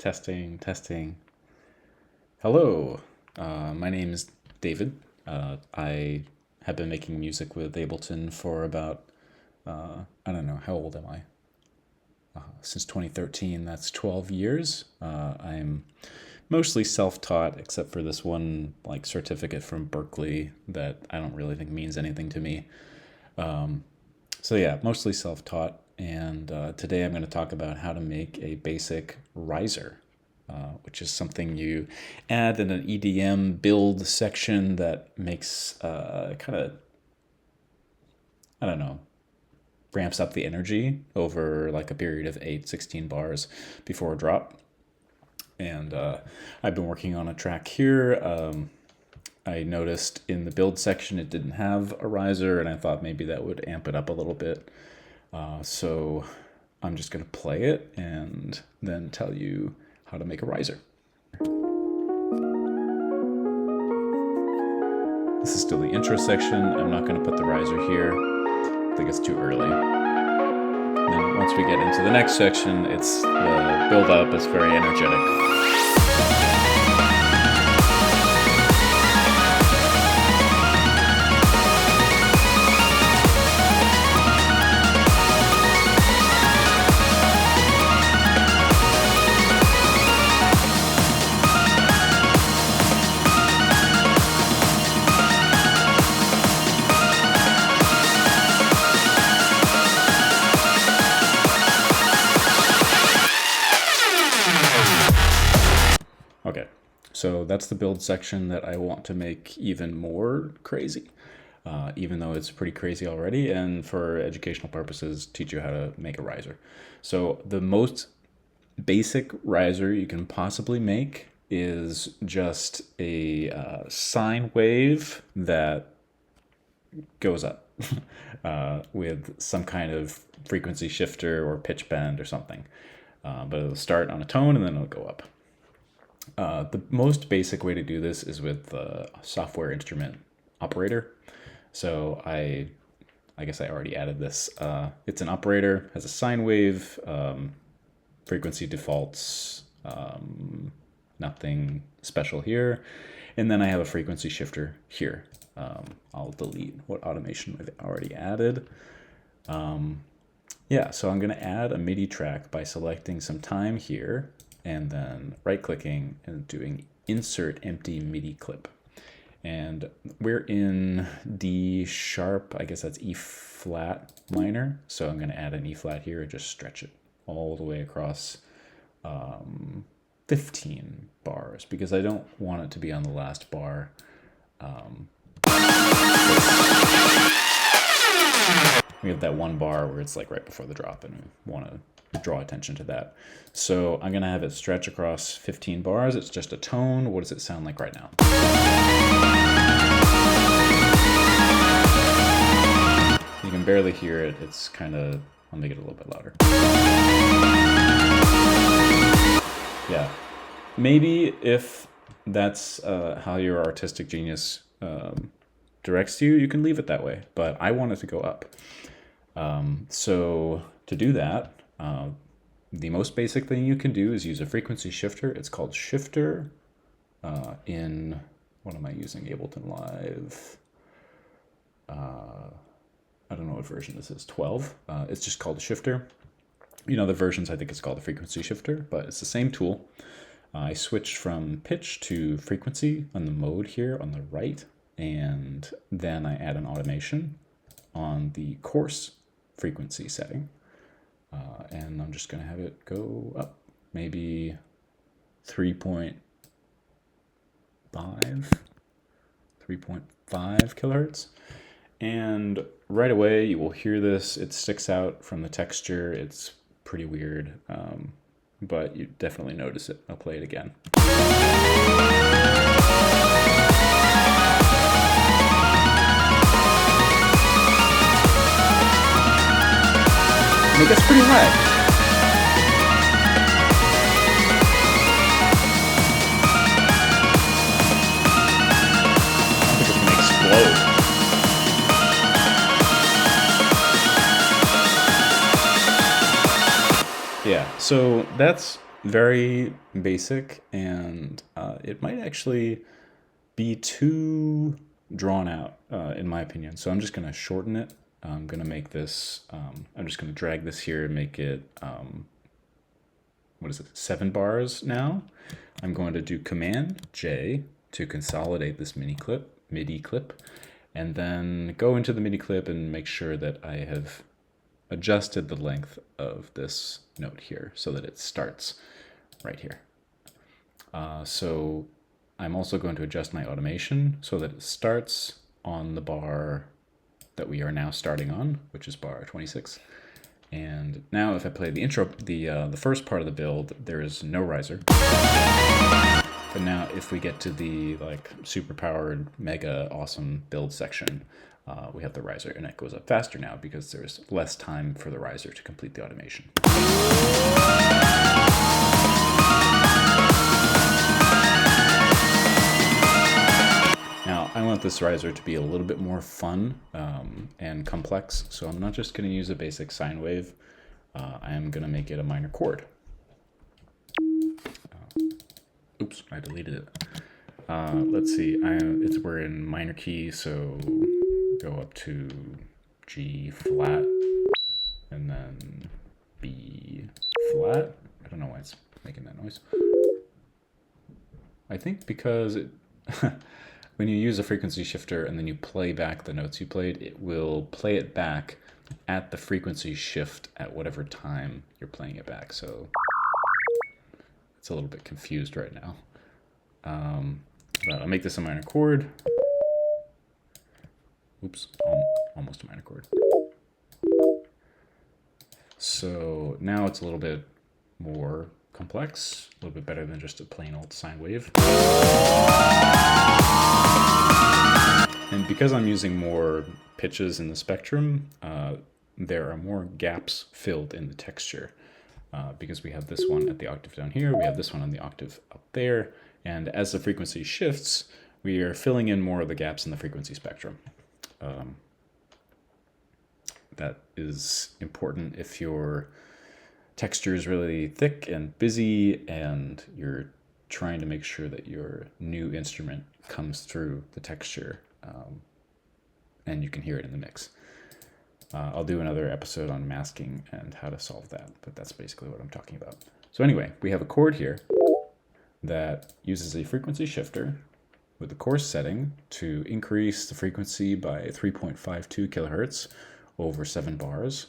Testing, testing. Hello, my name is David. I have been making music with Ableton for about, I don't know, how old am I? Since 2013, that's 12 years. I'm mostly self-taught, except for this one like certificate from Berkeley that I don't really think means anything to me. So yeah, mostly self-taught. And today I'm going to talk about how to make a basic riser, which is something you add in an EDM build section that makes kind of, I don't know, ramps up the energy over like a period of 16 bars before a drop. And I've been working on a track here. I noticed in the build section it didn't have a riser, and I thought maybe that would amp it up a little bit. So I'm just going to play it and then tell you how to make a riser. This is still the intro section. I'm not going to put the riser here. I think it's too early. And then once we get into the next section, it's the build up is very energetic. Okay, so that's the build section that I want to make even more crazy, even though it's pretty crazy already, and for educational purposes, teach you how to make a riser. So the most basic riser you can possibly make is just a sine wave that goes up with some kind of frequency shifter or pitch bend or something. But it'll start on a tone and then it'll go up. The most basic way to do this is with the software instrument operator. So I guess I already added this. It's an operator, has a sine wave, frequency defaults, nothing special here. And then I have a frequency shifter here. I'll delete what automation I've already added. Yeah, so I'm going to add a MIDI track by selecting some time here and then right-clicking and doing Insert Empty MIDI Clip. And we're in D sharp, I guess that's E flat minor. So I'm going to add an E flat here and just stretch it all the way across 15 bars because I don't want it to be on the last bar. We have that one bar where it's like right before the drop and we want to draw attention to that. So I'm going to have it stretch across 15 bars. It's just a tone. What does it sound like right now? You can barely hear it. It's kind of, I'll make it a little bit louder. Yeah. Maybe if that's how your artistic genius directs you, you can leave it that way. But I want it to go up. So to do that, the most basic thing you can do is use a frequency shifter. It's called Shifter in, what am I using? Ableton Live. I don't know what version this is, 12. It's just called a Shifter. You know, the versions, I think it's called a frequency shifter, but it's the same tool. I switched from pitch to frequency on the mode here on the right, and then I add an automation on the coarse frequency setting. And I'm just going to have it go up, maybe 3.5 kilohertz. And right away you will hear this. It sticks out from the texture. It's pretty weird, but you definitely notice it. I'll play it again. It gets pretty high. I think it's gonna explode. Yeah, so that's very basic, and it might actually be too drawn out, in my opinion. So I'm just going to shorten it. I'm going to make this, I'm just going to drag this here and make it, what is it, 7 bars now. I'm going to do Command J to consolidate this MIDI clip, and then go into the MIDI clip and make sure that I have adjusted the length of this note here so that it starts right here. So I'm also going to adjust my automation so that it starts on the bar that we are now starting on, which is bar 26. And now if I play the intro, the first part of the build, there is no riser. But now if we get to the like super powered, mega awesome build section, we have the riser, and it goes up faster now because there's less time for the riser to complete the automation. Now, I want this riser to be a little bit more fun and complex, so I'm not just going to use a basic sine wave. I am going to make it a minor chord. Oops, I deleted it. Let's see, we're in minor key, so go up to G flat, and then B flat. I don't know why it's making that noise. I think because it when you use a frequency shifter and then you play back the notes you played, it will play it back at the frequency shift at whatever time you're playing it back. So it's a little bit confused right now. But I'll make this a minor chord. Oops, almost a minor chord. So now it's a little bit more complex, a little bit better than just a plain old sine wave. And because I'm using more pitches in the spectrum, there are more gaps filled in the texture. Because we have this one at the octave down here, we have this one on the octave up there, and as the frequency shifts, we are filling in more of the gaps in the frequency spectrum. That is important if your texture is really thick and busy and you're trying to make sure that your new instrument comes through the texture and you can hear it in the mix. I'll do another episode on masking and how to solve that, but that's basically what I'm talking about. So anyway, we have a chord here that uses a frequency shifter with the coarse setting to increase the frequency by 3.52 kilohertz over 7 bars.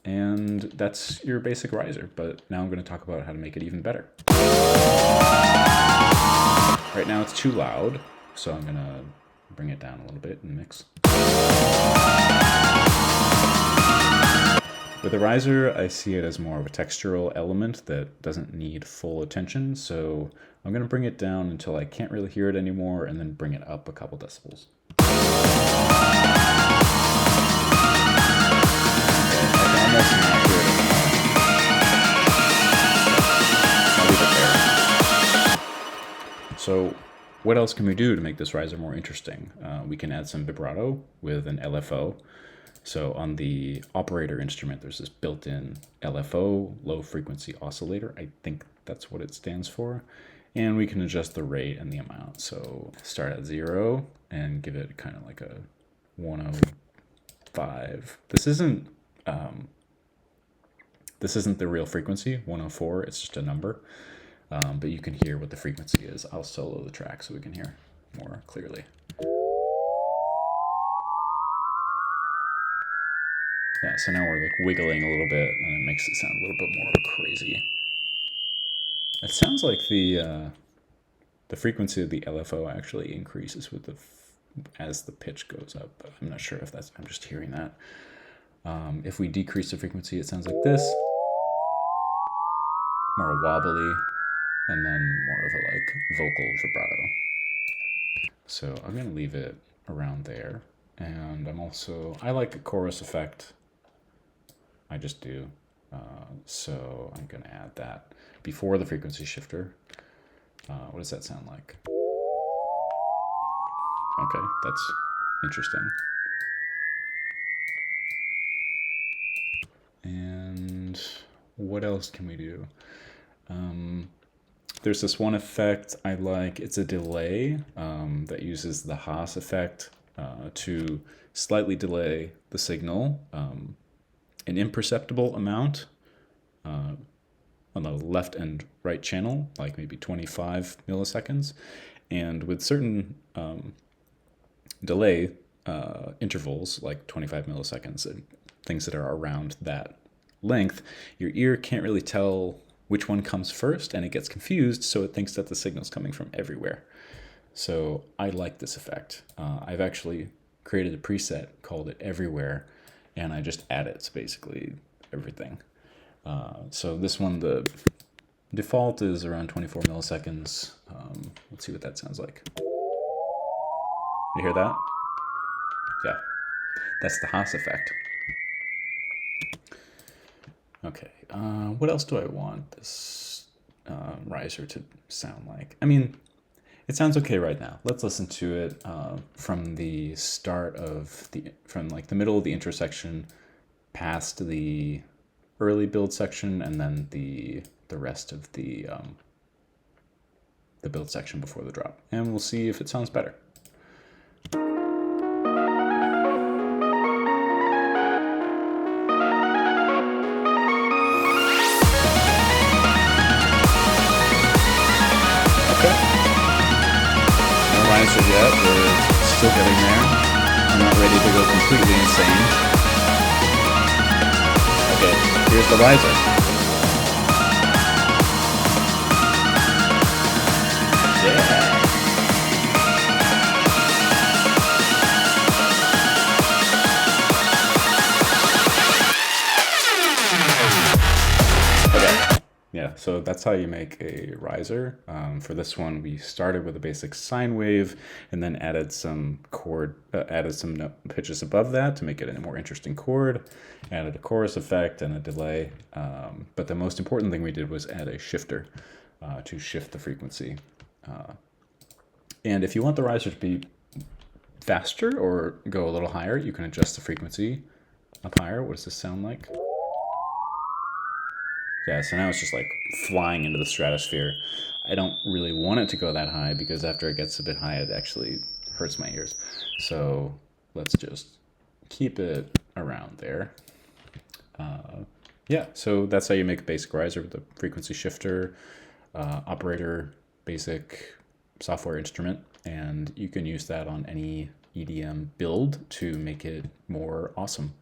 And that's your basic riser, but now I'm going to talk about how to make it even better. Right now it's too loud, so I'm going to bring it down a little bit in the mix. With a riser, I see it as more of a textural element that doesn't need full attention, so I'm going to bring it down until I can't really hear it anymore, and then bring it up a couple decibels. So what else can we do to make this riser more interesting? We can add some vibrato with an LFO. So on the operator instrument, there's this built-in LFO, low frequency oscillator. I think that's what it stands for. And we can adjust the rate and the amount. So start at 0 and give it kind of like a 105. This isn't the real frequency, 104. It's just a number. But you can hear what the frequency is. I'll solo the track so we can hear more clearly. Yeah, so now we're like wiggling a little bit, and it makes it sound a little bit more crazy. It sounds like the frequency of the LFO actually increases with as the pitch goes up. But I'm not sure if that's. I'm just hearing that. If we decrease the frequency, it sounds like this, more wobbly, and then more of a like vocal vibrato. So I'm gonna leave it around there, and I like a chorus effect. I just do. So I'm going to add that before the frequency shifter. What does that sound like? Okay, that's interesting. And what else can we do? There's this one effect I like. It's a delay that uses the Haas effect to slightly delay the signal, an imperceptible amount on the left and right channel, like maybe 25 milliseconds. And with certain delay intervals, like 25 milliseconds, and things that are around that length, your ear can't really tell which one comes first, and it gets confused, so it thinks that the signal's coming from everywhere. So I like this effect. I've actually created a preset called it Everywhere, and I just add it to basically everything. So this one, the default is around 24 milliseconds. Let's see what that sounds like. You hear that? Yeah, that's the Haas effect. Okay, what else do I want this riser to sound like? I mean, it sounds okay right now. Let's listen to it from the start of from like the middle of the intersection past the early build section, and then the rest of the build section before the drop. And we'll see if it sounds better. Yet. We're still getting there. I'm not ready to go completely insane. Okay, here's the riser. Yeah. Okay. Yeah, so that's how you make a riser. For this one, we started with a basic sine wave and then added some pitches above that to make it a more interesting chord, added a chorus effect and a delay. But the most important thing we did was add a shifter to shift the frequency. And if you want the riser to be faster or go a little higher, you can adjust the frequency up higher. What does this sound like? Yeah, so now it's just like flying into the stratosphere. I don't really want it to go that high because after it gets a bit high, it actually hurts my ears. So let's just keep it around there. Yeah, so that's how you make a basic riser with a frequency shifter, operator, basic software instrument, and you can use that on any EDM build to make it more awesome.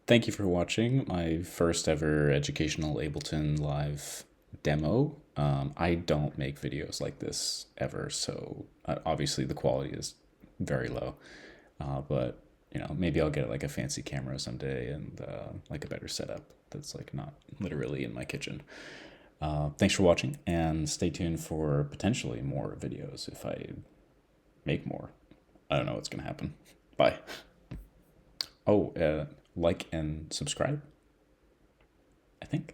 Thank you for watching my first ever educational Ableton live demo. I don't make videos like this ever, so obviously the quality is very low. But you know, maybe I'll get like a fancy camera someday and like a better setup that's like not literally in my kitchen. Thanks for watching, and stay tuned for potentially more videos if I make more. I don't know what's gonna happen. Bye. Oh, like and subscribe, I think.